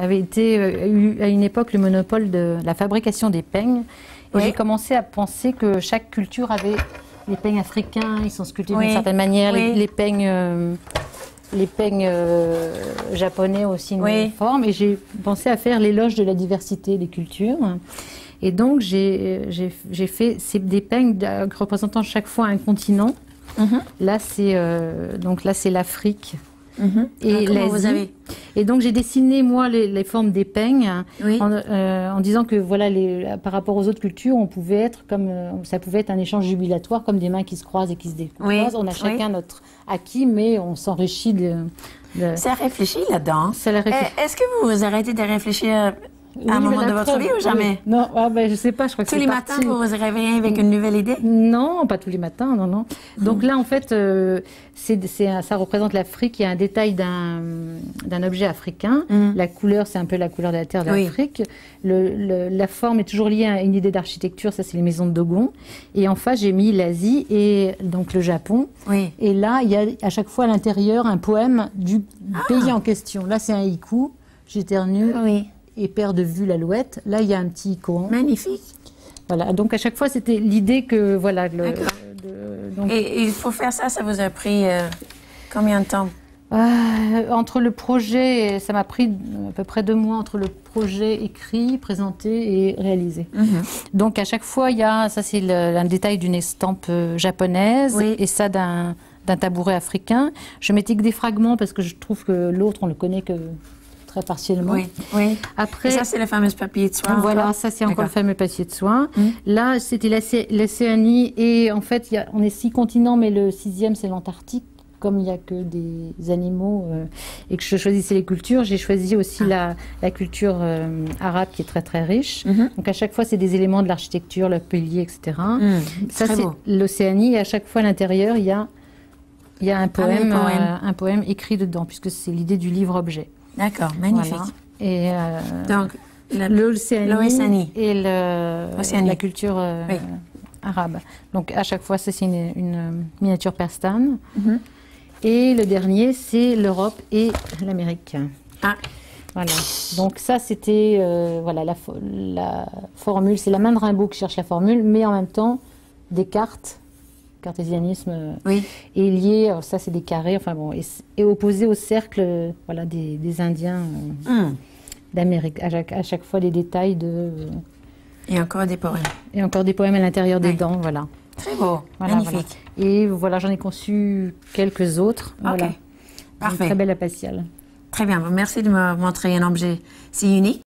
avait eu à une époque le monopole de la fabrication des peignes. Et j'ai commencé à penser que chaque culture avait les peignes africains, ils sont sculptés d'une certaine manière, les peignes japonais aussi une forme. Et j'ai pensé à faire l'éloge de la diversité des cultures. Et donc j'ai fait des peignes représentant chaque fois un continent. Là c'est l'Afrique. Et l'Asie. Et donc j'ai dessiné moi les formes des peignes en disant que voilà par rapport aux autres cultures on pouvait être comme ça pouvait être un échange jubilatoire comme des mains qui se croisent et qui se décroisent. On a chacun notre acquis mais on s'enrichit Ça réfléchit là-dedans. Est-ce que vous arrêtez de réfléchir à un moment de votre vie ou jamais? Non, je sais pas, je crois que tous les matins vous vous réveillez avec une nouvelle idée? Non, pas tous les matins, non. Donc là, en fait, ça représente l'Afrique. Il y a un détail d'un objet africain. La couleur, c'est un peu la couleur de la terre d'Afrique. La forme est toujours liée à une idée d'architecture. Ça, c'est les maisons de Dogon. Et en face, j'ai mis l'Asie et donc le Japon. Et là, il y a à chaque fois à l'intérieur un poème du pays en question. Là, c'est un haïku. J'éternue. Et père de vue l'alouette. Là, il y a un petit koan. Magnifique. Voilà, donc à chaque fois, c'était l'idée que, voilà... Et pour faire ça, ça vous a pris combien de temps? Entre le projet, ça m'a pris à peu près 2 mois entre le projet écrit, présenté et réalisé. Donc à chaque fois, il y a, ça c'est un détail d'une estampe japonaise et ça d'un tabouret africain. Je mettais que des fragments parce que je trouve que l'autre, on le connaît que... partiellement. Après, et ça, c'est le fameux papier de soie. Voilà, ça, c'est encore le fameux papier de soie. Là, c'était l'Océanie. Et en fait, on est 6 continents, mais le 6e, c'est l'Antarctique. Comme il n'y a que des animaux et que je choisissais les cultures, j'ai choisi aussi la culture arabe qui est très, très riche. Donc, à chaque fois, c'est des éléments de l'architecture, le pilier, etc. Ça, c'est l'Océanie. Et à chaque fois, à l'intérieur, il y a un poème écrit dedans, puisque c'est l'idée du livre-objet. D'accord, magnifique. Voilà. Et donc, l'Océanie et la culture arabe. Donc, à chaque fois, c'est une miniature perstane. Et le dernier, c'est l'Europe et l'Amérique. Voilà. Donc, ça, c'était la formule. C'est la main de Rimbaud qui cherche la formule, mais en même temps, des cartes. Cartésianisme est lié, ça c'est des carrés, enfin bon, et opposé au cercle des Indiens d'Amérique. À chaque fois les détails de... Et encore des poèmes. Et encore des poèmes à l'intérieur des dents, voilà. Très beau, magnifique. Voilà. Et voilà, j'en ai conçu quelques autres. Voilà. Parfait. Une très belle abbatiale. Très bien, merci de me montrer un objet si unique.